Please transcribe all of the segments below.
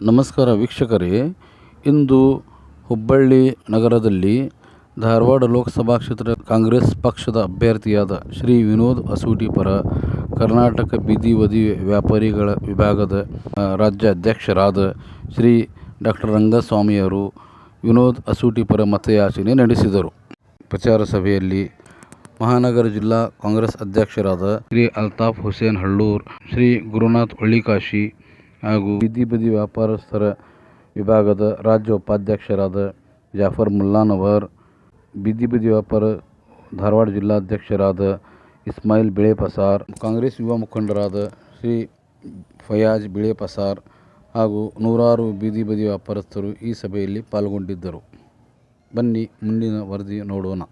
ನಮಸ್ಕಾರ ವೀಕ್ಷಕರೇ, ಇಂದು ಹುಬ್ಬಳ್ಳಿ ನಗರದಲ್ಲಿ ಧಾರವಾಡ ಲೋಕಸಭಾ ಕ್ಷೇತ್ರ ಕಾಂಗ್ರೆಸ್ ಪಕ್ಷದ ಅಭ್ಯರ್ಥಿಯಾದ ಶ್ರೀ ವಿನೋದ್ ಅಸೂಟಿ ಪರ ಕರ್ನಾಟಕ ಬೀದಿ ಬದಿ ವ್ಯಾಪಾರಿಗಳ ವಿಭಾಗದ ರಾಜ್ಯ ಅಧ್ಯಕ್ಷರಾದ ಶ್ರೀ ಡಾಕ್ಟರ್ ರಂಗಸ್ವಾಮಿಯವರು ವಿನೋದ್ ಅಸೂಟಿ ಪರ ಮತಯಾಚನೆ ನಡೆಸಿದರು. ಪ್ರಚಾರ ಸಭೆಯಲ್ಲಿ ಮಹಾನಗರ ಜಿಲ್ಲಾ ಕಾಂಗ್ರೆಸ್ ಅಧ್ಯಕ್ಷರಾದ ಶ್ರೀ ಅಲ್ತಾಫ್ ಹುಸೇನ್ ಹಳ್ಳೂರ್, ಶ್ರೀ ಗುರುನಾಥ್ ಒಳ್ಳಿಕಾಶಿ ಹಾಗೂ ಬೀದಿ ಬದಿ ವ್ಯಾಪಾರಸ್ಥರ ವಿಭಾಗದ ರಾಜ್ಯ ಉಪಾಧ್ಯಕ್ಷರಾದ ಜಾಫರ್ ಮುಲ್ಲಾನವರ್, ಬೀದಿ ಬದಿ ವ್ಯಾಪಾರ ಧಾರವಾಡ ಜಿಲ್ಲಾಧ್ಯಕ್ಷರಾದ ಇಸ್ಮಾಯಿಲ್ ಬಿಳೆಪಸಾರ್, ಕಾಂಗ್ರೆಸ್ ಯುವ ಮುಖಂಡರಾದ ಶ್ರೀ ಫಯಾಜ್ ಬಿಳೆಪಸಾರ್ ಹಾಗೂ ನೂರಾರು ಬೀದಿ ಬದಿ ವ್ಯಾಪಾರಸ್ಥರು ಈ ಸಭೆಯಲ್ಲಿ ಪಾಲ್ಗೊಂಡಿದ್ದರು. ಬನ್ನಿ ಮುಂದಿನ ವರದಿ ನೋಡೋಣ.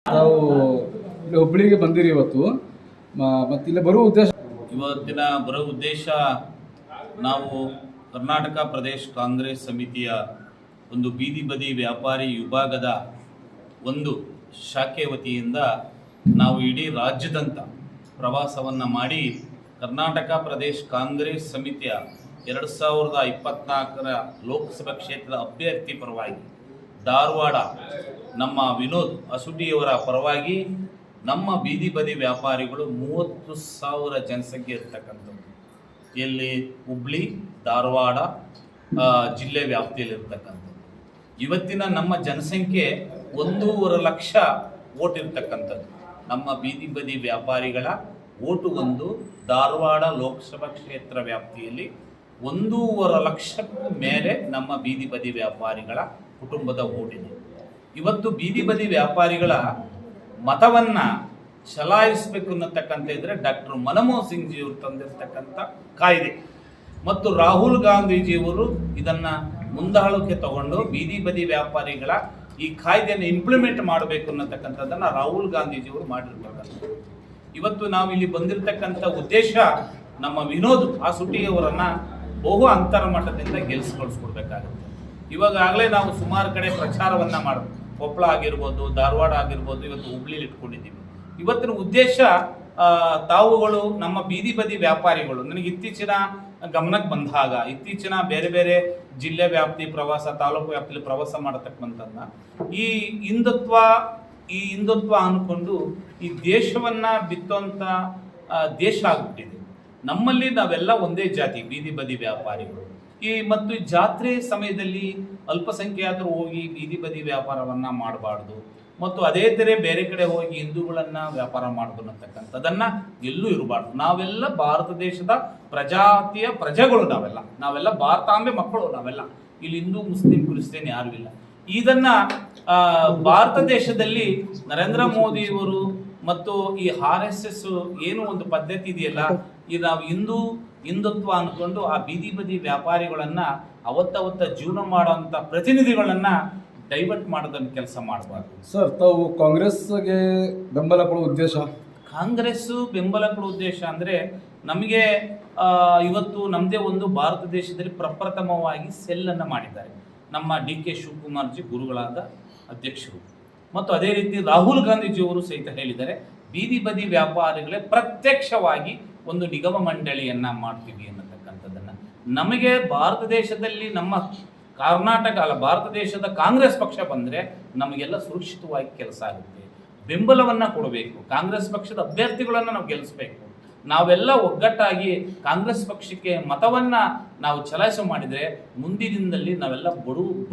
ನಾವು ಇಲ್ಲಿ ಹುಬ್ಬಳ್ಳಿಗೆ ಬಂದಿರಿ ಇವತ್ತು. ಮತ್ತು ಇಲ್ಲಿ ಬರೋ ಉದ್ದೇಶ, ಇವತ್ತಿನ ಬರೋ ಉದ್ದೇಶ, ನಾವು ಕರ್ನಾಟಕ ಪ್ರದೇಶ ಕಾಂಗ್ರೆಸ್ ಸಮಿತಿಯ ಒಂದು ಬೀದಿ ಬದಿ ವ್ಯಾಪಾರಿ ವಿಭಾಗದ ಒಂದು ಶಾಖೆ ವತಿಯಿಂದ ನಾವು ಇಡೀ ರಾಜ್ಯದಂತ ಪ್ರವಾಸವನ್ನು ಮಾಡಿ ಕರ್ನಾಟಕ ಪ್ರದೇಶ ಕಾಂಗ್ರೆಸ್ ಸಮಿತಿಯ 2024ರ ಲೋಕಸಭಾ ಕ್ಷೇತ್ರದ ಅಭ್ಯರ್ಥಿ ಪರವಾಗಿ ಧಾರವಾಡ ನಮ್ಮ ವಿನೋದ್ ಅಸೂಟಿಯವರ ಪರವಾಗಿ ನಮ್ಮ ಬೀದಿ ಬದಿ ವ್ಯಾಪಾರಿಗಳು 30,000 ಜನಸಂಖ್ಯೆ ಇರ್ತಕ್ಕಂಥದ್ದು, ಎಲ್ಲಿ ಹುಬ್ಳಿ ಧಾರವಾಡ ಜಿಲ್ಲೆ ವ್ಯಾಪ್ತಿಯಲ್ಲಿರ್ತಕ್ಕಂಥದ್ದು. ಇವತ್ತಿನ ನಮ್ಮ ಜನಸಂಖ್ಯೆ 1.5 ಲಕ್ಷ ಓಟ್ ಇರ್ತಕ್ಕಂಥದ್ದು. ನಮ್ಮ ಬೀದಿ ಬದಿ ವ್ಯಾಪಾರಿಗಳ ಓಟು ಒಂದು ಧಾರವಾಡ ಲೋಕಸಭಾ ಕ್ಷೇತ್ರ ವ್ಯಾಪ್ತಿಯಲ್ಲಿ 1.5 ಲಕ್ಷಕ್ಕೂ ಮೇಲೆ ನಮ್ಮ ಬೀದಿ ಬದಿ ವ್ಯಾಪಾರಿಗಳ ಕುಟುಂಬದ ಓಟಿದೆ. ಇವತ್ತು ಬೀದಿ ಬದಿ ವ್ಯಾಪಾರಿಗಳ ಮತವನ್ನು ಚಲಾಯಿಸಬೇಕು ಅನ್ನತಕ್ಕಂಥ ಇದ್ರೆ ಡಾಕ್ಟರ್ ಮನಮೋಹನ್ ಸಿಂಗ್ ಜಿಯವರು ತಂದಿರತಕ್ಕಂಥ ಕಾಯ್ದೆ ಮತ್ತು ರಾಹುಲ್ ಗಾಂಧೀಜಿಯವರು ಇದನ್ನು ಮುಂದಾಳಕ್ಕೆ ತಗೊಂಡು ಬೀದಿ ಬದಿ ವ್ಯಾಪಾರಿಗಳ ಈ ಕಾಯ್ದೆಯನ್ನು ಇಂಪ್ಲಿಮೆಂಟ್ ಮಾಡಬೇಕು ಅನ್ನತಕ್ಕಂಥದ್ದನ್ನು ರಾಹುಲ್ ಗಾಂಧೀಜಿಯವರು ಮಾಡಿರ್ತಕ್ಕಂಥದ್ದು. ಇವತ್ತು ನಾವು ಇಲ್ಲಿ ಬಂದಿರತಕ್ಕಂಥ ಉದ್ದೇಶ, ನಮ್ಮ ವಿನೋದ್ ಅಸೂಟಿಯವರನ್ನ ಬಹು ಅಂತರ ಮಟ್ಟದಿಂದ ಗೆಲ್ಲಿಸ್ಕೊಳ್ಸ್ಕೊಡ್ಬೇಕಾಗುತ್ತೆ. ಇವಾಗಲೇ ನಾವು ಸುಮಾರು ಕಡೆ ಪ್ರಚಾರವನ್ನು ಮಾಡೋದು, ಕೊಪ್ಪಳ ಆಗಿರ್ಬೋದು, ಧಾರವಾಡ ಆಗಿರ್ಬೋದು, ಇವತ್ತು ಹುಬ್ಳಿಲಿ ಇಟ್ಕೊಂಡಿದ್ದೀವಿ. ಇವತ್ತಿನ ಉದ್ದೇಶ, ತಾವುಗಳು ನಮ್ಮ ಬೀದಿ ಬದಿ ವ್ಯಾಪಾರಿಗಳು ನನಗೆ ಇತ್ತೀಚಿನ ಗಮನಕ್ಕೆ ಬಂದಾಗ, ಇತ್ತೀಚಿನ ಬೇರೆ ಬೇರೆ ಜಿಲ್ಲೆ ವ್ಯಾಪ್ತಿ ಪ್ರವಾಸ, ತಾಲೂಕು ವ್ಯಾಪ್ತಿಯಲ್ಲಿ ಪ್ರವಾಸ ಮಾಡತಕ್ಕಂಥದ್ದನ್ನ ಈ ಹಿಂದುತ್ವ ಅಂದ್ಕೊಂಡು ಈ ದೇಶವನ್ನ ಬಿತ್ತುವಂಥ ದೇಶ ಆಗ್ಬಿಟ್ಟಿದೆ. ನಮ್ಮಲ್ಲಿ ನಾವೆಲ್ಲ ಒಂದೇ ಜಾತಿ ಬೀದಿ ಬದಿ ವ್ಯಾಪಾರಿಗಳು. ಮತ್ತು ಈ ಜಾತ್ರೆ ಸಮಯದಲ್ಲಿ ಅಲ್ಪಸಂಖ್ಯಾತರು ಹೋಗಿ ಬೀದಿ ಬದಿ ವ್ಯಾಪಾರವನ್ನು ಮಾಡಬಾರ್ದು, ಮತ್ತು ಅದೇ ಥರ ಬೇರೆ ಕಡೆ ಹೋಗಿ ಹಿಂದೂಗಳನ್ನು ವ್ಯಾಪಾರ ಮಾಡ್ಬೋದು ಅಂತಕ್ಕಂಥದ್ದನ್ನು ಎಲ್ಲೂ ಇರಬಾರ್ದು. ನಾವೆಲ್ಲ ಭಾರತ ದೇಶದ ಪ್ರಜಾತಿಯ ಪ್ರಜೆಗಳು, ನಾವೆಲ್ಲ ಭಾರತಾಂಬೆ ಮಕ್ಕಳು. ನಾವೆಲ್ಲ ಇಲ್ಲಿ ಹಿಂದೂ ಮುಸ್ಲಿಂ ಕ್ರಿಶ್ಚಿಯನ್ ಯಾರೂ ಇಲ್ಲ. ಇದನ್ನು ಭಾರತ ದೇಶದಲ್ಲಿ ನರೇಂದ್ರ ಮೋದಿಯವರು ಮತ್ತು ಈ RSS ಏನು ಒಂದು ಪದ್ಧತಿ ಇದೆಯಲ್ಲ, ಇದು ನಾವು ಹಿಂದುತ್ವ ಅಂದ್ಕೊಂಡು ಆ ಬೀದಿ ಬದಿ ವ್ಯಾಪಾರಿಗಳನ್ನ ಅವತ್ತ ಜೀವನ ಮಾಡುವಂಥ ಪ್ರತಿನಿಧಿಗಳನ್ನ ಡೈವರ್ಟ್ ಮಾಡೋದನ್ನು ಕೆಲಸ ಮಾಡಬಾರ್ದು. ಸರ್, ತಾವು ಕಾಂಗ್ರೆಸ್ಗೆ ಬೆಂಬಲ ಕೊಡುವ ಉದ್ದೇಶ? ಕಾಂಗ್ರೆಸ್ ಬೆಂಬಲ ಕೊಡುವ ಉದ್ದೇಶ ಅಂದರೆ, ನಮಗೆ ಇವತ್ತು ನಮ್ಮದೇ ಒಂದು ಭಾರತ ದೇಶದಲ್ಲಿ ಪ್ರಪ್ರಥಮವಾಗಿ ಸೆಲ್ಲನ್ನು ಮಾಡಿದ್ದಾರೆ ನಮ್ಮ DK ಶಿವಕುಮಾರ್ ಜಿ ಗುರುಗಳಾದ ಅಧ್ಯಕ್ಷರು. ಮತ್ತು ಅದೇ ರೀತಿ ರಾಹುಲ್ ಗಾಂಧೀಜಿಯವರು ಸಹಿತ ಹೇಳಿದ್ದಾರೆ, ಬೀದಿ ಬದಿ ವ್ಯಾಪಾರಿಗಳೇ ಪ್ರತ್ಯಕ್ಷವಾಗಿ ಒಂದು ನಿಗಮ ಮಂಡಳಿಯನ್ನು ಮಾಡ್ತೀವಿ ಅನ್ನತಕ್ಕಂಥದ್ದನ್ನು. ನಮಗೆ ಭಾರತ ದೇಶದಲ್ಲಿ ನಮ್ಮ ಭಾರತ ದೇಶದ ಕಾಂಗ್ರೆಸ್ ಪಕ್ಷ ಬಂದರೆ ನಮಗೆಲ್ಲ ಸುರಕ್ಷಿತವಾಗಿ ಕೆಲಸ ಆಗುತ್ತೆ. ಬೆಂಬಲವನ್ನು ಕೊಡಬೇಕು, ಕಾಂಗ್ರೆಸ್ ಪಕ್ಷದ ಅಭ್ಯರ್ಥಿಗಳನ್ನು ನಾವು ಗೆಲ್ಲಿಸಬೇಕು. ನಾವೆಲ್ಲ ಒಗ್ಗಟ್ಟಾಗಿ ಕಾಂಗ್ರೆಸ್ ಪಕ್ಷಕ್ಕೆ ಮತವನ್ನು ನಾವು ಚಲಾಯಿಸೋ ಮಾಡಿದರೆ ಮುಂದಿನದಲ್ಲಿ ನಾವೆಲ್ಲ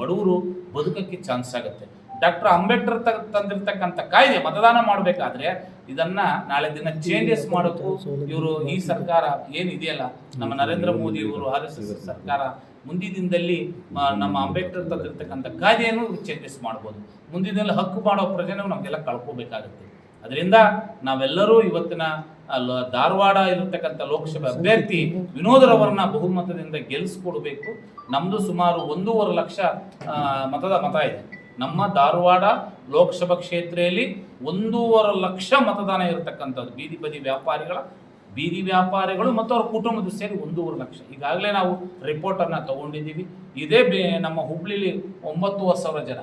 ಬಡವರು ಬದುಕಕ್ಕೆ ಚಾನ್ಸ್ ಆಗುತ್ತೆ. ಡಾಕ್ಟರ್ ಅಂಬೇಡ್ಕರ್ ತಂದಿರ್ತಕ್ಕಂಥ ಕಾಯ್ದೆ ಮತದಾನ ಮಾಡಬೇಕಾದ್ರೆ ಇದನ್ನ ನಾಳೆ ದಿನ ಚೇಂಜಸ್ ಮಾಡೋಕ್ಕೂ ಇವರು ಈ ಸರ್ಕಾರ ಏನಿದೆಯಲ್ಲ, ನಮ್ಮ ನರೇಂದ್ರ ಮೋದಿ ಇವರು RSS ಸರ್ಕಾರ ಮುಂದಿನ ದಿನದಲ್ಲಿ ನಮ್ಮ ಅಂಬೇಡ್ಕರ್ ತಂದಿರ್ತಕ್ಕಂಥ ಕಾಯ್ದೆಯನ್ನು ಚೇಂಜಸ್ ಮಾಡ್ಬೋದು. ಮುಂದಿನಲ್ಲಿ ಹಕ್ಕು ಮಾಡೋ ಪ್ರಜೆನೂ ನಮಗೆಲ್ಲ ಕಳ್ಕೋಬೇಕಾಗುತ್ತೆ. ಅದರಿಂದ ನಾವೆಲ್ಲರೂ ಇವತ್ತಿನ ಧಾರವಾಡ ಇರತಕ್ಕಂಥ ಲೋಕಸಭೆ ಅಭ್ಯರ್ಥಿ ವಿನೋದ್ರವರನ್ನ ಬಹುಮತದಿಂದ ಗೆಲ್ಲಿಸ್ಕೊಡ್ಬೇಕು. ನಮ್ಮದು ಸುಮಾರು 1.5 ಲಕ್ಷ ಮತ ಇದೆ. ನಮ್ಮ ಧಾರವಾಡ ಲೋಕಸಭಾ ಕ್ಷೇತ್ರದಲ್ಲಿ 1.5 ಲಕ್ಷ ಮತದಾನ ಇರತಕ್ಕಂಥದ್ದು ಬೀದಿ ಬದಿ ವ್ಯಾಪಾರಿಗಳ ಬೀದಿ ವ್ಯಾಪಾರಿಗಳು ಮತ್ತು ಅವ್ರ ಕುಟುಂಬದ ಸೇರಿ 1.5 ಲಕ್ಷ. ಈಗಾಗಲೇ ನಾವು ರಿಪೋರ್ಟನ್ನು ತಗೊಂಡಿದ್ದೀವಿ. ಇದೇ ನಮ್ಮ ಹುಬ್ಳಿಲಿ 9,000 ಜನ,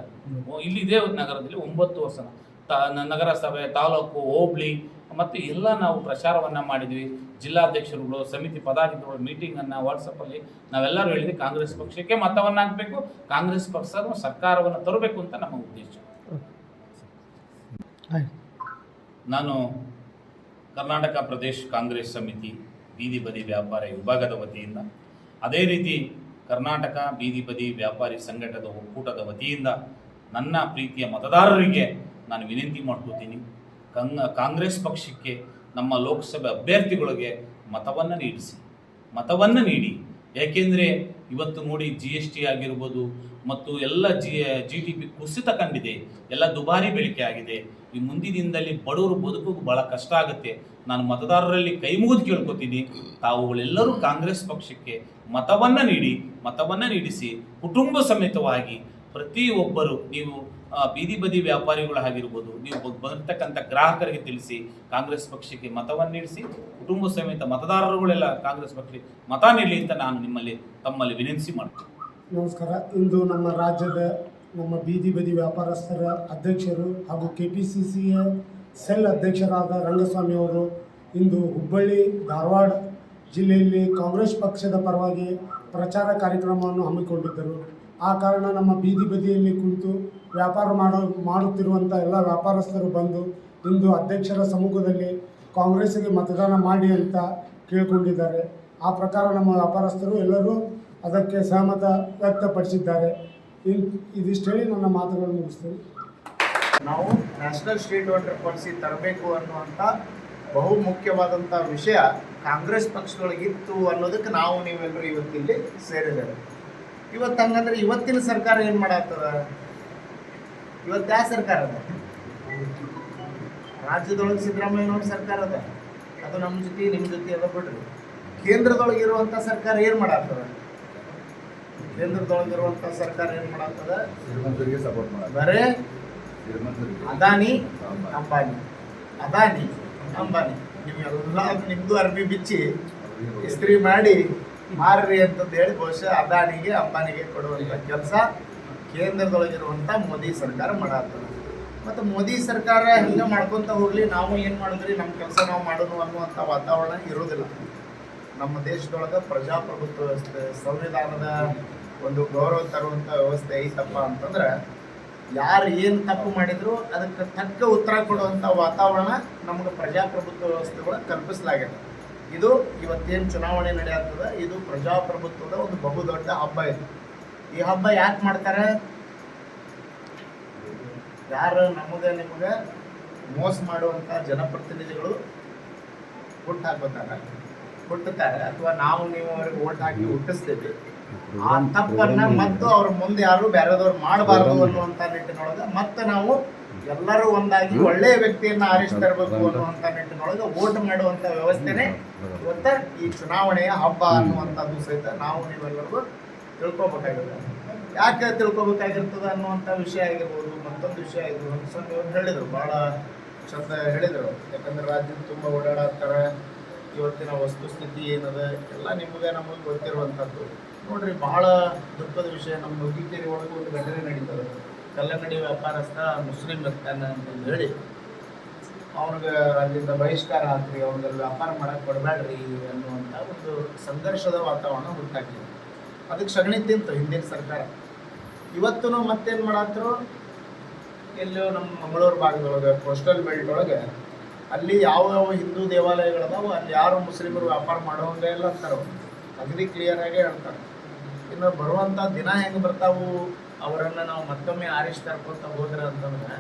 ಇಲ್ಲಿ ಇದೇ ನಗರದಲ್ಲಿ 9,000 ನಗರಸಭೆ, ತಾಲೂಕು, ಹೋಬಳಿ ಮತ್ತು ಎಲ್ಲ ನಾವು ಪ್ರಚಾರವನ್ನು ಮಾಡಿದ್ವಿ. ಜಿಲ್ಲಾಧ್ಯಕ್ಷರುಗಳು, ಸಮಿತಿ ಪದಾಧಿಕಾರಿಗಳು ಮೀಟಿಂಗನ್ನು ವಾಟ್ಸಪ್ಪಲ್ಲಿ ನಾವೆಲ್ಲರೂ ಹೇಳಿದ್ವಿ, ಕಾಂಗ್ರೆಸ್ ಪಕ್ಷಕ್ಕೆ ಮತವನ್ನು ಹಾಕಬೇಕು, ಕಾಂಗ್ರೆಸ್ ಪಕ್ಷ ಸರ್ಕಾರವನ್ನು ತರಬೇಕು ಅಂತ ನಮ್ಮ ಉದ್ದೇಶ. ನಾನು ಕರ್ನಾಟಕ ಪ್ರದೇಶ ಕಾಂಗ್ರೆಸ್ ಸಮಿತಿ ಬೀದಿ ಬದಿ ವ್ಯಾಪಾರಿ ವಿಭಾಗದ ವತಿಯಿಂದ, ಅದೇ ರೀತಿ ಕರ್ನಾಟಕ ಬೀದಿ ಬದಿ ವ್ಯಾಪಾರಿ ಸಂಘಟದ ಒಕ್ಕೂಟದ ವತಿಯಿಂದ ನನ್ನ ಪ್ರೀತಿಯ ಮತದಾರರಿಗೆ ನಾನು ವಿನಂತಿ ಮಾಡ್ಕೋತೀನಿ, ಕಾಂಗ್ರೆಸ್ ಪಕ್ಷಕ್ಕೆ ನಮ್ಮ ಲೋಕಸಭೆ ಅಭ್ಯರ್ಥಿಗಳಿಗೆ ಮತವನ್ನು ನೀಡಿ. ಏಕೆಂದರೆ ಇವತ್ತು ನೋಡಿ GST ಆಗಿರ್ಬೋದು ಮತ್ತು ಎಲ್ಲ GDP ಕುಸಿತ ಕಂಡಿದೆ, ಎಲ್ಲ ದುಬಾರಿ ಬೆಳಿಕೆ ಆಗಿದೆ. ಈ ಮುಂದಿನಿಂದಲೇ ಬಡವರು ಬದುಕೋದು ಭಾಳ ಕಷ್ಟ ಆಗುತ್ತೆ. ನಾನು ಮತದಾರರಲ್ಲಿ ಕೈ ಮುಗಿದು ಕೇಳ್ಕೊತೀನಿ, ತಾವುಗಳೆಲ್ಲರೂ ಕಾಂಗ್ರೆಸ್ ಪಕ್ಷಕ್ಕೆ ಮತವನ್ನು ನೀಡಿಸಿ ಕುಟುಂಬ ಸಮೇತವಾಗಿ ಪ್ರತಿಯೊಬ್ಬರು, ನೀವು ಬೀದಿ ಬದಿ ವ್ಯಾಪಾರಿಗಳಾಗಿರ್ಬೋದು, ನೀವು ಬರ್ತಕ್ಕಂಥ ಗ್ರಾಹಕರಿಗೆ ತಿಳಿಸಿ ಕಾಂಗ್ರೆಸ್ ಪಕ್ಷಕ್ಕೆ ಮತವನ್ನು ನೀಡಿಸಿ, ಕುಟುಂಬ ಸಮೇತ ಮತದಾರರುಗಳೆಲ್ಲ ಕಾಂಗ್ರೆಸ್ ಪಕ್ಷಕ್ಕೆ ಮತ ನೀಡಲಿ ಅಂತ ನಾನು ತಮ್ಮಲ್ಲಿ ವಿನಂತಿ ಮಾಡ್ತೀನಿ. ನಮಸ್ಕಾರ. ಇಂದು ನಮ್ಮ ರಾಜ್ಯದ ನಮ್ಮ ಬೀದಿ ಬದಿ ವ್ಯಾಪಾರಸ್ಥರ ಅಧ್ಯಕ್ಷರು ಹಾಗೂ KPCCಯ ಸೆಲ್ ಅಧ್ಯಕ್ಷರಾದ ರಂಗಸ್ವಾಮಿ ಅವರು ಇಂದು ಹುಬ್ಬಳ್ಳಿ ಧಾರವಾಡ ಜಿಲ್ಲೆಯಲ್ಲಿ ಕಾಂಗ್ರೆಸ್ ಪಕ್ಷದ ಪರವಾಗಿ ಪ್ರಚಾರ ಕಾರ್ಯಕ್ರಮವನ್ನು ಹಮ್ಮಿಕೊಂಡಿದ್ದರು. ಆ ಕಾರಣ ನಮ್ಮ ಬೀದಿ ಬದಿಯಲ್ಲಿ ಕುಳಿತು ವ್ಯಾಪಾರ ಮಾಡುತ್ತಿರುವಂಥ ಎಲ್ಲ ವ್ಯಾಪಾರಸ್ಥರು ಬಂದು ಇಂದು ಅಧ್ಯಕ್ಷರ ಸಮ್ಮುಖದಲ್ಲಿ ಕಾಂಗ್ರೆಸ್ಸಿಗೆ ಮತದಾನ ಮಾಡಿ ಅಂತ ಕೇಳಿಕೊಂಡಿದ್ದಾರೆ. ಆ ಪ್ರಕಾರ ನಮ್ಮ ವ್ಯಾಪಾರಸ್ಥರು ಎಲ್ಲರೂ ಅದಕ್ಕೆ ಸಹಮತ ವ್ಯಕ್ತಪಡಿಸಿದ್ದಾರೆ. ಇದಿಷ್ಟು ಹೇಳಿ ನನ್ನ ಮಾತುಗಳನ್ನು ಮುಗಿಸ್ತೀನಿ. ನಾವು ನ್ಯಾಷನಲ್ ಸ್ಟ್ರೀಟ್ ವೆಂಡರ್ ಪಾಲಿಸಿ ತರಬೇಕು ಅನ್ನುವಂಥ ಬಹು ಮುಖ್ಯವಾದಂಥ ವಿಷಯ ಕಾಂಗ್ರೆಸ್ ಪಕ್ಷದೊಳಗಿತ್ತು ಅನ್ನೋದಕ್ಕೆ ನಾವು ನೀವೆಲ್ಲರೂ ಇವತ್ತಿಲ್ಲಿ ಸೇರಿದ್ದೇವೆ. ಇವತ್ತು ಹಂಗಂದ್ರೆ ಇವತ್ತಿನ ಸರ್ಕಾರ ಏನು ಮಾಡತ್ತದ? ಇವತ್ತು ಯಾವ ಸರ್ಕಾರ ಅದ? ರಾಜ್ಯದೊಳಗೆ ಸಿದ್ದರಾಮಯ್ಯನವ್ರ ಸರ್ಕಾರ ಅದ, ಅದು ನಮ್ಮ ಜೊತೆ ನಿಮ್ಮ ಜೊತೆ ಅದ ಬಿಡ್ರಿ. ಕೇಂದ್ರದೊಳಗಿರುವಂಥ ಸರ್ಕಾರ ಏನು ಮಾಡತ್ತದ? ಕೇಂದ್ರದೊಳಗಿರುವಂಥ ಸರ್ಕಾರ ಏನು ಮಾಡತ್ತದ? ಬರೇ ಅದಾನಿ ಅಂಬಾನಿ ನೀವೆಲ್ಲ ನಿಮ್ಮದು ಅರ್ಬಿ ಬಿಚ್ಚಿ ಇಸ್ತ್ರಿ ಮಾಡಿ ಮಾರ್ರಿ ಅಂತಂದು ಹೇಳಿ ಬಹುಶಃ ಅದಾನಿಗೆ ಅಂಬಾನಿಗೆ ಕೊಡುವಂಥ ಕೆಲಸ ಕೇಂದ್ರದೊಳಗಿರುವಂಥ ಮೋದಿ ಸರ್ಕಾರ ಮಾಡತ್ತದ. ಮತ್ತು ಮೋದಿ ಸರ್ಕಾರ ಹಿಂಗೆ ಮಾಡ್ಕೊತ ಹೋಗಲಿ, ನಾವು ಏನು ಮಾಡಿದ್ರಿ ನಮ್ಮ ಕೆಲಸ ನಾವು ಮಾಡೋಣ ಅನ್ನುವಂಥ ವಾತಾವರಣ ಇರೋದಿಲ್ಲ. ನಮ್ಮ ದೇಶದೊಳಗೆ ಪ್ರಜಾಪ್ರಭುತ್ವ ವ್ಯವಸ್ಥೆ, ಸಂವಿಧಾನದ ಒಂದು ಗೌರವ ತರುವಂಥ ವ್ಯವಸ್ಥೆ ಐತಪ್ಪ ಅಂತಂದ್ರೆ ಯಾರು ಏನು ತಪ್ಪು ಮಾಡಿದ್ರು ಅದಕ್ಕೆ ತಕ್ಕ ಉತ್ತರ ಕೊಡುವಂಥ ವಾತಾವರಣ ನಮಗೆ ಪ್ರಜಾಪ್ರಭುತ್ವ ವ್ಯವಸ್ಥೆಗಳು ಕಲ್ಪಿಸಲಾಗಿದೆ. ಇದು ಇವತ್ತೇನು ಚುನಾವಣೆ ನಡೆಯುತ್ತದೆ, ಇದು ಪ್ರಜಾಪ್ರಭುತ್ವದ ಒಂದು ಬಹುದೊಡ್ಡ ಹಬ್ಬ. ಇದು ಈ ಹಬ್ಬ ಯಾಕೆ ಮಾಡ್ತಾರೆ? ಯಾರು ನಿಮಗೆ ಮೋಸ ಮಾಡುವಂಥ ಜನಪ್ರತಿನಿಧಿಗಳು ಹುಟ್ಟುತ್ತಾರೆ ಅಥವಾ ನೀವು ಅವ್ರಿಗೆ ಓಟ್ ಹಾಕಿ ಹುಟ್ಟಿಸ್ತೀವಿ, ಆ ತಪ್ಪನ್ನ ಮತ್ತು ಅವ್ರ ಮುಂದೆ ಯಾರು ಬೇರೆದವ್ರು ಮಾಡಬಾರ್ದು ಅನ್ನುವಂಥ ನಿಟ್ಟಿನೊಳಗೆ ಮತ್ತೆ ನಾವು ಎಲ್ಲರೂ ಒಂದಾಗಿ ಒಳ್ಳೆಯ ವ್ಯಕ್ತಿಯನ್ನ ಆರಿಸಿ ತರಬೇಕು ಅನ್ನುವಂಥ ನಿಟ್ಟಿನೊಳಗೆ ವೋಟ್ ಮಾಡುವಂಥ ವ್ಯವಸ್ಥೆನೇ ಇವತ್ತ ಈ ಚುನಾವಣೆಯ ಹಬ್ಬ ಅನ್ನುವಂಥದ್ದು ಸಹಿತ ನಾವು ನೀವೆಲ್ಲರಿಗೂ ತಿಳ್ಕೊಬೇಕಾಗಿದೆ. ಯಾಕೆ ತಿಳ್ಕೊಬೇಕಾಗಿರ್ತದೆ ಅನ್ನುವಂಥ ವಿಷಯ ಆಗಿರ್ಬೋದು. ಮತ್ತೊಂದು ವಿಷಯ ಇದು ಇವರು ಹೇಳಿದರು, ಭಾಳ ಚಂದ ಹೇಳಿದರು. ಯಾಕಂದ್ರೆ ರಾಜ್ಯದ ತುಂಬ ಓಡಾಡತ್ತಾರೆ, ಇವತ್ತಿನ ವಸ್ತುಸ್ಥಿತಿ ಏನದ ಎಲ್ಲ ನಮಗೆ ಗೊತ್ತಿರುವಂಥದ್ದು. ನೋಡ್ರಿ, ಬಹಳ ದುಃಖದ ವಿಷಯ. ನಮ್ಮ ನುಗ್ಗಿಕೇರಿ ಒಳಗೆ ಒಂದು ಘಟನೆ ನಡೀತದೆ. ಕಲ್ಲಂಗಡಿ ವ್ಯಾಪಾರಸ್ಥ ಮುಸ್ಲಿಂ ಇರ್ತಾನೆ ಅಂತಂದು ಹೇಳಿ ಅವ್ನಿಗೆ ಅಲ್ಲಿಂದ ಬಹಿಷ್ಕಾರ ಹಾಕ್ರಿ, ಅವ್ನಿಗೆ ವ್ಯಾಪಾರ ಮಾಡಕ್ಕೆ ಕೊಡಬೇಡ್ರಿ ಅನ್ನುವಂಥ ಒಂದು ಸಂಘರ್ಷದ ವಾತಾವರಣ ಹುಟ್ಟಾಕಿದೆ. ಅದಕ್ಕೆ ಸಗಣಿ ತಿಂತು ಹಿಂದಿನ ಸರ್ಕಾರ. ಇವತ್ತು ಮತ್ತೇನು ಮಾಡತ್ತರು, ಎಲ್ಲೋ ನಮ್ಮ ಮಂಗಳೂರು ಭಾಗದೊಳಗೆ ಕೋಸ್ಟಲ್ ಬೆಲ್ಟ್ ಒಳಗೆ ಅಲ್ಲಿ ಯಾವ ಹಿಂದೂ ದೇವಾಲಯಗಳದಾವು ಅಲ್ಲಿ ಯಾರು ಮುಸ್ಲಿಮರು ವ್ಯಾಪಾರ ಮಾಡೋಂಗೆ ಇಲ್ಲ ಅಂತಾರೆ. ಅಗದಿ ಕ್ಲಿಯರಾಗೇ ಹೇಳ್ತಾರೆ. ಇನ್ನು ಬರುವಂಥ ದಿನ ಹೆಂಗೆ ಬರ್ತಾವು ಅವರನ್ನು ನಾವು ಮತ್ತೊಮ್ಮೆ ಆರಿಸಿ ತರ್ಕೊತ ಹೋದ್ರೆ ಅಂತಂದ್ರೆ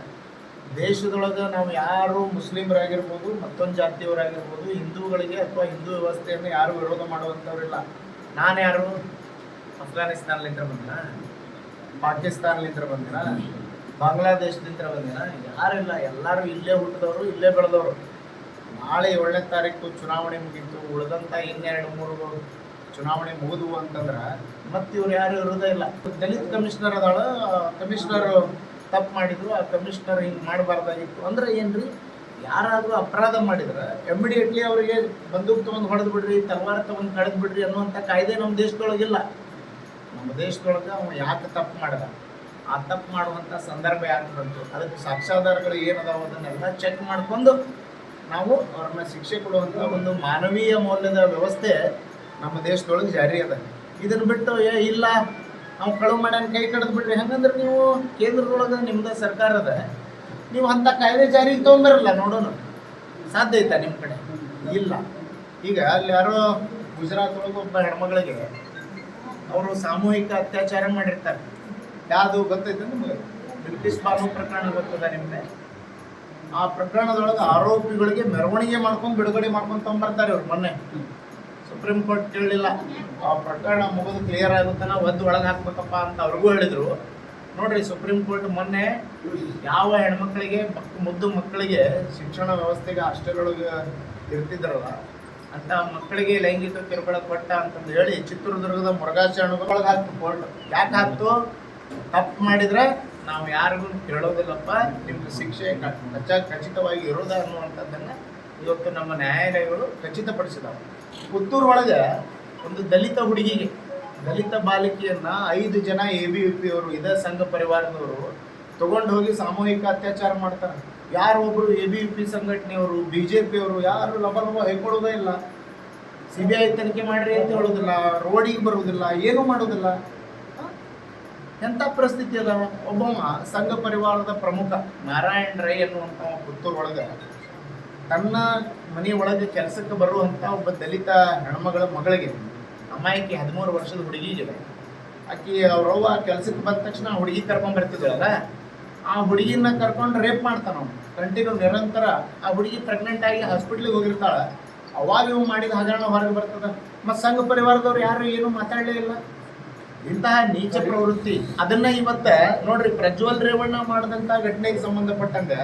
ದೇಶದೊಳಗೆ ನಾವು ಯಾರು ಮುಸ್ಲಿಮರಾಗಿರ್ಬೋದು, ಮತ್ತೊಂದು ಜಾತಿಯವರಾಗಿರ್ಬೋದು, ಹಿಂದೂಗಳಿಗೆ ಅಥವಾ ಹಿಂದೂ ವ್ಯವಸ್ಥೆಯನ್ನು ಯಾರು ವಿರೋಧ ಮಾಡುವಂಥವ್ರಿಲ್ಲ. ನಾನು ಯಾರು ಅಫ್ಘಾನಿಸ್ತಾನ್ಲಿಂದ ಬಂದಿನ, ಪಾಕಿಸ್ತಾನ್ಲಿಂದ ಬಂದಿನ, ಬಾಂಗ್ಲಾದೇಶದಿಂದ ಬಂದಿನ, ಯಾರಿಲ್ಲ. ಎಲ್ಲರೂ ಇಲ್ಲೇ ಹುಟ್ಟಿದವರು, ಇಲ್ಲೇ ಬೆಳೆದವರು. ನಾಳೆ 7ನೇ ತಾರೀಕು ಚುನಾವಣೆ ಮುಗಿತು, ಉಳಿದಂಥ 2-3 ಚುನಾವಣೆ ಮುಗಿದ್ವು ಅಂತಂದ್ರೆ ಮತ್ತೆ ಇವ್ರು ಯಾರು ಇರೋದೇ ಇಲ್ಲ. ದಲಿತ ಕಮಿಷನರ್ ಅದಾಳ, ಕಮಿಷನರ್ ತಪ್ಪು ಮಾಡಿದ್ರು, ಆ ಕಮಿಷನರ್ ಹಿಂಗೆ ಮಾಡಬಾರ್ದಾಗಿತ್ತು ಅಂದ್ರೆ ಏನ್ರಿ, ಯಾರಾದರೂ ಅಪರಾಧ ಮಾಡಿದ್ರೆ ಇಮಿಡಿಯೇಟ್ಲಿ ಅವರಿಗೆ ಬಂದೂಕ್ ತೊಗೊಂಡು ಹೊಡೆದು ಬಿಡ್ರಿ, ತಲವಾರ ತೊಗೊಂಡು ಕಳೆದು ಬಿಡ್ರಿ ಅನ್ನುವಂಥ ಕಾಯ್ದೆ ನಮ್ಮ ದೇಶದೊಳಗಿಲ್ಲ. ನಮ್ಮ ದೇಶದೊಳಗೆ ಅವನು ಯಾಕೆ ತಪ್ಪು ಮಾಡಿದ, ಆ ತಪ್ಪು ಮಾಡುವಂಥ ಸಂದರ್ಭ ಯಾಕೆ ಬಂತು, ಅದಕ್ಕೆ ಸಾಕ್ಷ್ಯಾಧಾರಗಳು ಏನದಾವ ಅದನ್ನೆಲ್ಲ ಚೆಕ್ ಮಾಡಿಕೊಂಡು ನಾವು ಅವ್ರನ್ನ ಶಿಕ್ಷೆ ಕೊಡುವಂಥ ಒಂದು ಮಾನವೀಯ ಮೌಲ್ಯದ ವ್ಯವಸ್ಥೆ ನಮ್ಮ ದೇಶದೊಳಗೆ ಜಾರಿ ಅದ. ಇದನ್ನು ಬಿಟ್ಟು ಇಲ್ಲ ನಾವು ಕಳುವು ಮಾಡ್ಯಾನ ಕೈ ಕಡ್ದು ಬಿಡ್ರಿ, ಹಂಗಂದ್ರೆ ನೀವು ಕೇಂದ್ರದೊಳಗೆ ನಿಮ್ದು ಸರ್ಕಾರ ಅದ, ನೀವು ಅಂಥ ಕಾಯ್ದೆ ಜಾರಿಗೆ ತೊಗೊಂಬರಲ್ಲ, ನೋಡೋಣ ಸಾಧ್ಯ ಐತಾ ನಿಮ್ಮ ಕಡೆ? ಇಲ್ಲ. ಈಗ ಅಲ್ಲಿ ಯಾರೋ ಗುಜರಾತ್ ಒಳಗೆ ಒಬ್ಬ ಹೆಣ್ಮಗಳಿಗೆ ಅವರು ಸಾಮೂಹಿಕ ಅತ್ಯಾಚಾರ ಮಾಡಿರ್ತಾರೆ. ಯಾವುದು ಗೊತ್ತೈತೆ ನಿಮಗೆ? ಬ್ರಿಟಿಷ್ ಬಾನು ಪ್ರಕರಣ ಗೊತ್ತದ ನಿಮಗೆ? ಆ ಪ್ರಕರಣದೊಳಗೆ ಆರೋಪಿಗಳಿಗೆ ಮೆರವಣಿಗೆ ಮಾಡ್ಕೊಂಡು ಬಿಡುಗಡೆ ಮಾಡ್ಕೊಂಡು ತೊಗೊಂಬರ್ತಾರೆ ಅವ್ರು. ಮೊನ್ನೆ ಸುಪ್ರೀಂ ಕೋರ್ಟ್ ಕೇಳಲಿಲ್ಲ, ಆ ಪ್ರಕರಣ ಮುಗಿದು ಕ್ಲಿಯರ್ ಆಗುತ್ತಾನ ಒದ್ದು ಒಳಗೆ ಹಾಕ್ಬೇಕಪ್ಪ ಅಂತ ಅವ್ರಿಗೂ ಹೇಳಿದರು. ನೋಡ್ರಿ, ಸುಪ್ರೀಂ ಕೋರ್ಟ್ ಮೊನ್ನೆ ಯಾವ ಹೆಣ್ಮಕ್ಳಿಗೆ ಮುದ್ದು ಮಕ್ಕಳಿಗೆ ಶಿಕ್ಷಣ ವ್ಯವಸ್ಥೆಗೆ ಹಾಸ್ಟೆಲ್ ಒಳಗೆ ಇರ್ತಿದ್ರಲ್ಲ ಅಂತ ಮಕ್ಕಳಿಗೆ ಲೈಂಗಿಕ ಕಿರುಕುಳ ಕೊಟ್ಟ ಅಂತಂದು ಹೇಳಿ ಚಿತ್ರದುರ್ಗದ ಮುರುಘಾಶರಣಗಳಿಗೆ ಹಾಕ್ತು ಕೋರ್ಟ್. ಯಾಕೆ ಹಾಕ್ತು? ತಪ್ಪು ಮಾಡಿದ್ರೆ ನಾವು ಯಾರಿಗೂ ಕೇಳೋದಿಲ್ಲಪ್ಪ, ನಿಮ್ಗೆ ಶಿಕ್ಷೆ ಖಚಿತವಾಗಿ ಇರೋದ ಅನ್ನುವಂಥದ್ದನ್ನು ಇವತ್ತು ನಮ್ಮ ನ್ಯಾಯಾಲಯಗಳು ಖಚಿತಪಡಿಸಿದಾವೆ. ಪುತ್ತೂರು ಒಳಗೆ ಒಂದು ದಲಿತ ಹುಡುಗಿಗೆ, ದಲಿತ ಬಾಲಿಕೆಯನ್ನ 5 ಜನ ABVP ಅವರು, ಇದೇ ಸಂಘ ಪರಿವಾರದವರು ತಗೊಂಡು ಹೋಗಿ ಸಾಮೂಹಿಕ ಅತ್ಯಾಚಾರ ಮಾಡ್ತಾರೆ. ಯಾರು ಒಬ್ಬರು ABVP ಸಂಘಟನೆಯವರು, BJP ಅವರು ಯಾರು ಲಬ ಹೇಳ್ಕೊಳ್ಳೋದೇ ಇಲ್ಲ. CBI ತನಿಖೆ ಮಾಡ್ರಿ ಅಂತ ಹೇಳೋದಿಲ್ಲ, ರೋಡಿಗೆ ಬರುವುದಿಲ್ಲ, ಏನೂ ಮಾಡೋದಿಲ್ಲ. ಎಂಥ ಪರಿಸ್ಥಿತಿ ಅದ? ಒಬ್ಬ ಸಂಘ ಪರಿವಾರದ ಪ್ರಮುಖ ನಾರಾಯಣ್ ರೈ ಅನ್ನುವಂಥ ಪುತ್ತೂರು ಒಳಗೆ ತನ್ನ ಮನೆ ಒಳಗೆ ಕೆಲಸಕ್ಕೆ ಬರುವಂಥ ಒಬ್ಬ ದಲಿತ ಹೆಣ್ಮಗಳ ಮಗಳಿಗೆ, ಅಮಾಯಕಿ 13 ವರ್ಷದ ಹುಡುಗಿಗೆ, ಆಕಿ ಅವ್ರವ್ವ ಕೆಲಸಕ್ಕೆ ಬಂದ ತಕ್ಷಣ ಆ ಹುಡುಗಿ ಕರ್ಕೊಂಡು ಬರ್ತಿದ್ರಲ್ಲ, ಆ ಹುಡುಗಿನ ಕರ್ಕೊಂಡು ರೇಪ್ ಮಾಡ್ತಾನ ಅವ್ನು ಕಂಟಿನ್ಯೂ ನಿರಂತರ. ಆ ಹುಡುಗಿ ಪ್ರೆಗ್ನೆಂಟ್ ಆಗಿ ಹಾಸ್ಪಿಟ್ಲಿಗೆ ಹೋಗಿರ್ತಾಳೆ. ಅವಾಗ ಇವು ಮಾಡಿದ ಹಗರಣ ಹೊರಗೆ ಬರ್ತದ. ಮತ್ತು ಸಂಘ ಪರಿವಾರದವ್ರು ಯಾರು ಏನು ಮಾತಾಡಲೇ ಇಲ್ಲ. ಇಂತಹ ನೀಚ ಪ್ರವೃತ್ತಿ ಅದನ್ನ ಇವತ್ತು ನೋಡ್ರಿ, ಪ್ರಜ್ವಲ್ ರೇವಣ್ಣ ಮಾಡಿದಂಥ ಘಟನೆಗೆ ಸಂಬಂಧಪಟ್ಟಂಗೆ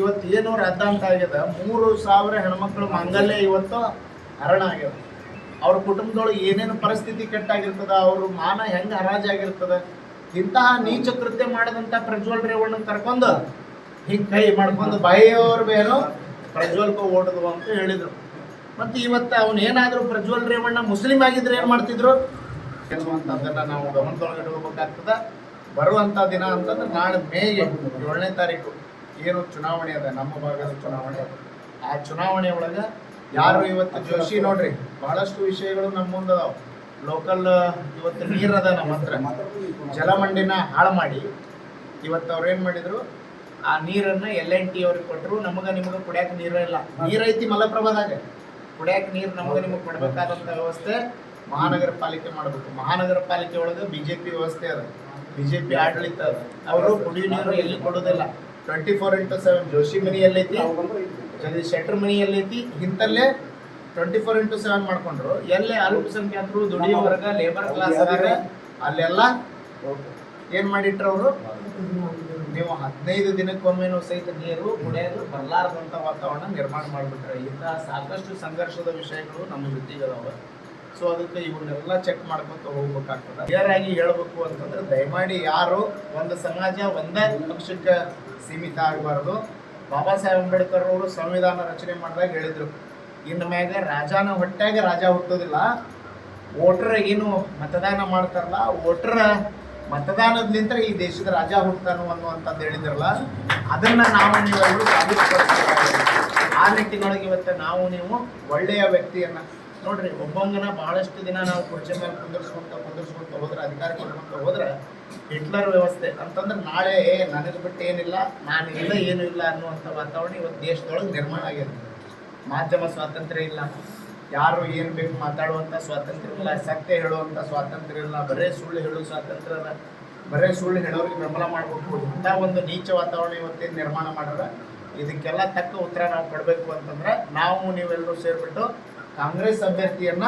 ಇವತ್ತು ಏನು ರದ್ದಾಂತ ಆಗ್ಯದ. 3,000 ಹೆಣ್ಮಕ್ಳು ಮಾಂಗಲ್ಯ ಇವತ್ತು ಹರಣ ಆಗ್ಯದ. ಅವ್ರ ಕುಟುಂಬದೊಳಗೆ ಏನೇನು ಪರಿಸ್ಥಿತಿ ಕೆಟ್ಟಾಗಿರ್ತದ, ಅವ್ರ ಮಾನ ಹೆಂಗೆ ಹರಾಜಾಗಿರ್ತದ. ಇಂತಹ ನೀಚ ಕೃತ್ಯ ಮಾಡಿದಂಥ ಪ್ರಜ್ವಲ್ ರೇವಣ್ಣ ಕರ್ಕೊಂಡು ಹಿಂಗೆ ಕೈ ಮಾಡ್ಕೊಂಡು ಬಾಯಿಯವ್ರ ಬೇನೋ ಪ್ರಜ್ವಲ್ಗೂ ಓಟದು ಅಂತ ಹೇಳಿದರು. ಮತ್ತು ಇವತ್ತು ಅವನು ಏನಾದರೂ ಪ್ರಜ್ವಲ್ ರೇವಣ್ಣ ಮುಸ್ಲಿಂ ಆಗಿದ್ರೆ ಏನು ಮಾಡ್ತಿದ್ರು ಅನ್ನುವಂಥದ್ದನ್ನು ನಾವು ಗಮನದೊಳಗಿಡಬೇಕಾಗ್ತದ. ಬರುವಂಥ ದಿನ ಅಂತಂದ್ರೆ ನಾಳೆ ಮೇ 7ನೇ ತಾರೀಕು ಏನು ಚುನಾವಣೆ ಅದ, ನಮ್ಮ ಭಾಗದ ಚುನಾವಣೆ. ಆ ಚುನಾವಣೆ ಒಳಗೆ ಯಾರು ಇವತ್ತು ಜೋಶಿ ನೋಡ್ರಿ, ಬಹಳಷ್ಟು ವಿಷಯಗಳು ನಮ್ಮ ಮುಂದೆ ಅದಾವ. ಲೋಕಲ್ ಇವತ್ತು ನೀರದ ನಮ್ಮ ಹತ್ರ ಜಲಮಂಡಿನ ಹಾಳು ಮಾಡಿ ಇವತ್ತು ಅವ್ರು ಏನು ಮಾಡಿದ್ರು, ಆ ನೀರನ್ನು L&T ಅವ್ರಿಗೆ ಕೊಟ್ಟರು. ನಿಮಗೆ ಕುಡಿಯೋಕೆ ನೀರು ಇಲ್ಲ. ನೀರೈತಿ ಮಲಪ್ರಭಾದಾಗ, ಕುಡಿಯೋಕೆ ನೀರು ನಿಮಗೆ ಕೊಡಬೇಕಾದಂಥ ವ್ಯವಸ್ಥೆ ಮಹಾನಗರ ಪಾಲಿಕೆ ಮಾಡಬೇಕು. ಮಹಾನಗರ ಪಾಲಿಕೆ ಒಳಗೆ BJP ವ್ಯವಸ್ಥೆ ಅದ, BJP ಆಡಳಿತ ಅದ. ಅವರು ಕುಡಿಯೋ ನೀರು ಎಲ್ಲಿ ಕೊಡೋದಿಲ್ಲ. 24x7 ಜೋಶಿ ಮನಿ ಎಲ್ಲೈತಿ, ಜಗದೀಶ್ ಶೆಟ್ಟರ್ ಮನಿ ಎಲ್ಲೈತಿ, ಇಂಥಲ್ಲೇ 24x7 ಮಾಡ್ಕೊಂಡ್ರು. ಎಲ್ಲೇ ಅಲ್ಪಸಂಖ್ಯಾತರು ದುಡಿಯೋ ವರ್ಗ ಲೇಬರ್ ಕ್ಲಾಸ್ ಅದಾರೆ ಅಲ್ಲೆಲ್ಲ ಏನು ಮಾಡಿಟ್ರು ಅವರು, ನೀವು 15 ದಿನಕ್ಕೊಮ್ಮೆನೂ ಸಹಿತ ನೀರು ಕುಡಿಯೋದು ಬರಲಾರದಂಥ ವಾತಾವರಣ ನಿರ್ಮಾಣ ಮಾಡಿಬಿಟ್ರೆ. ಇಂತಹ ಸಾಕಷ್ಟು ಸಂಘರ್ಷದ ವಿಷಯಗಳು ನಮ್ಮ ಜೊತೆಗದಾವೆ. ಸೊ ಅದಕ್ಕೆ ಇವನ್ನೆಲ್ಲ ಚೆಕ್ ಮಾಡ್ಕೊತ ಹೋಗ್ಬೇಕಾಗ್ತದೆ. ಕ್ಲಿಯರ್ ಆಗಿ ಹೇಳ್ಬೇಕು ಅಂತಂದ್ರೆ, ದಯಮಾಡಿ ಯಾರು ಒಂದು ಸಮಾಜ ಒಂದೇ ಪಕ್ಷಕ್ಕೆ ಸೀಮಿತ ಆಗಬಾರ್ದು. ಬಾಬಾ ಸಾಹೇಬ್ ಅಂಬೇಡ್ಕರ್ ಅವರು ಸಂವಿಧಾನ ರಚನೆ ಮಾಡಿದಾಗ ಹೇಳಿದರು, ಇನ್ನು ಮ್ಯಾಗ ರಾಜನ ಹೊಟ್ಟೆಗೆ ರಾಜ ಹುಟ್ಟೋದಿಲ್ಲ, ವೋಟರ್ ಏನು ಮತದಾನ ಮಾಡ್ತಾರಲ್ಲ, ವೋಟರ್ ಮತದಾನದ್ಲಿಂತ ಈ ದೇಶದ ರಾಜ ಹುಟ್ಟತಾನು ಅನ್ನುವಂಥದ್ದು ಹೇಳಿದ್ರಲ್ಲ, ಅದನ್ನ ನಾವು ನೀವೆಲ್ಲರೂ ಸಾಬೀತುಪಡಿಸಬೇಕಾಗಿದೆ. ಆ ನಿಟ್ಟಿನೊಳಗೆ ಇವತ್ತು ನಾವು ನೀವು ಒಳ್ಳೆಯ ವ್ಯಕ್ತಿಯನ್ನ ನೋಡ್ರಿ, ಒಬ್ಬಂಗನ ಬಹಳಷ್ಟು ದಿನ ನಾವು ಕುರ್ಚಿ ಮೇಲೆ ಕುಂದರ್ಸ್ಕೊಂತ ಹೋದ್ರೆ, ಅಧಿಕಾರ ಕೊಡ್ಕೊಂತ ಹೋದ್ರೆ ಹಿಟ್ಲರ್ ವ್ಯವಸ್ಥೆ ಅಂತಂದ್ರೆ ನಾಳೆ ನನಗೆ ಬಿಟ್ಟು ಏನಿಲ್ಲ, ನಾನು ಇಲ್ಲ ಏನೂ ಇಲ್ಲ ಅನ್ನುವಂಥ ವಾತಾವರಣ ಇವತ್ತು ದೇಶದೊಳಗೆ ನಿರ್ಮಾಣ ಆಗಿದೆ. ಮಾಧ್ಯಮ ಸ್ವಾತಂತ್ರ್ಯ ಇಲ್ಲ, ಯಾರು ಏನು ಬೇಕು ಮಾತಾಡುವಂಥ ಸ್ವಾತಂತ್ರ್ಯ ಇಲ್ಲ, ಸತ್ಯ ಹೇಳುವಂಥ ಸ್ವಾತಂತ್ರ್ಯ ಇಲ್ಲ, ಬರೇ ಸುಳ್ಳು ಹೇಳೋ ಸ್ವಾತಂತ್ರ್ಯ ಇಲ್ಲ, ಬರೇ ಸುಳ್ಳು ಹೇಳೋರಿಗೆ ಬೆಂಬಲ ಮಾಡಬೇಕು. ಇಂಥ ಒಂದು ನೀಚ ವಾತಾವರಣ ಇವತ್ತೇನು ನಿರ್ಮಾಣ ಮಾಡ್ರೆ ಇದಕ್ಕೆಲ್ಲ ತಕ್ಕ ಉತ್ತರ ನಾವು ಕೊಡಬೇಕು ಅಂತಂದ್ರೆ ನಾವು ನೀವೆಲ್ಲರೂ ಸೇರಿಬಿಟ್ಟು ಕಾಂಗ್ರೆಸ್ ಅಭ್ಯರ್ಥಿಯನ್ನ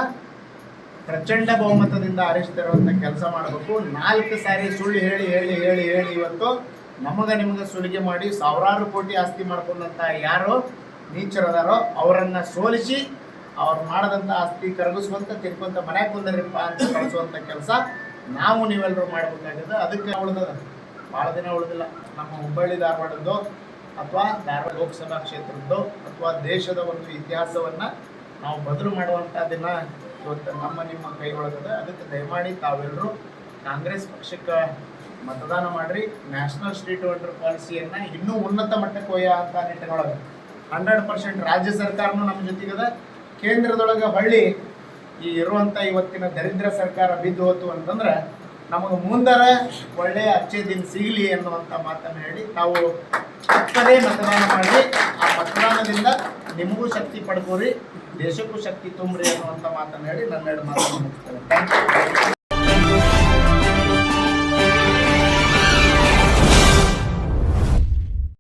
ಪ್ರಚಂಡ ಬಹುಮತದಿಂದ ಆರಿಸ್ತಿರುವಂಥ ಕೆಲಸ ಮಾಡಬೇಕು. 4 ಸಾರಿ ಸುಳ್ಳು ಹೇಳಿ ಹೇಳಿ ಹೇಳಿ ಹೇಳಿ ಇವತ್ತು ನಿಮಗೆ ಸುಲಿಗೆ ಮಾಡಿ ಸಾವಿರಾರು ಕೋಟಿ ಆಸ್ತಿ ಮಾಡ್ಕೊಂಡಂಥ ಯಾರು ನೀಚರದಾರೋ ಅವರನ್ನು ಸೋಲಿಸಿ ಅವ್ರು ಮಾಡದಂಥ ಆಸ್ತಿ ಕರಗಿಸುವಂಥ ತಿರ್ಕೊಂತ ಮನ್ಯಾಗ ಕುಂದರಿಪ್ಪ ಅಂತ ಕಳಿಸುವಂಥ ಕೆಲಸ ನಾವು ನೀವೆಲ್ಲರೂ ಮಾಡಬೇಕಾಗಿದೆ. ಅದಕ್ಕೆ ಉಳಿದದ ಭಾಳ ದಿನ ಉಳಿದಿಲ್ಲ. ನಮ್ಮ ಹುಬ್ಬಳ್ಳಿ ಧಾರವಾಡದ್ದು ಅಥವಾ ಧಾರವಾಡ ಲೋಕಸಭಾ ಕ್ಷೇತ್ರದ್ದು ಅಥವಾ ದೇಶದ ಒಂದು ಇತಿಹಾಸವನ್ನು ನಾವು ಬದಲು ಮಾಡುವಂಥ ದಿನ ಇವತ್ತು ನಿಮ್ಮ ಕೈಗೊಳ್ಳೋದ. ಅದಕ್ಕೆ ದಯಮಾಡಿ ತಾವೆಲ್ಲರೂ ಕಾಂಗ್ರೆಸ್ ಪಕ್ಷಕ್ಕೆ ಮತದಾನ ಮಾಡಿರಿ. ನ್ಯಾಷನಲ್ ಸ್ಟ್ರೀಟ್ ವೆಂಡರ್ ಪಾಲಿಸಿಯನ್ನು ಇನ್ನೂ ಉನ್ನತ ಮಟ್ಟಕ್ಕೆ ಒಯ್ಯ ಅಂತ ನಿಟ್ಟಿನೊಳಗೆ 100% ರಾಜ್ಯ ಸರ್ಕಾರನೂ ನಮ್ಮ ಜೊತೆಗದ. ಕೇಂದ್ರದೊಳಗೆ ಹೊಳ್ಳಿ ಈ ಇರುವಂಥ ಇವತ್ತಿನ ದರಿದ್ರ ಸರ್ಕಾರ ಬಿದ್ದು ಹೋತು ಅಂತಂದ್ರೆ ನಮಗೆ ಮುಂದರ ಒಳ್ಳೆಯ ಅಚ್ಚೆ ದಿನ ಸಿಗಲಿ ಅನ್ನುವಂಥ ಮಾತನ್ನು ಹೇಳಿ ತಾವು ತಪ್ಪದೇ ಮತದಾನ ಮಾಡಿ. ಆ ಮತದಾನದಿಂದ ನಿಮಗೂ ಶಕ್ತಿ ಪಡ್ಕೋರಿ, ದೇಶಕ್ಕೂ ಶಕ್ತಿ ತುಂಬ್ರಿ ಅನ್ನುವಂಥ ಮಾತನ್ನು ಹೇಳಿ ನನ್ನ ಮಾತನ್ನು ಮುಗಿಸ್ತೇನೆ. Thank you.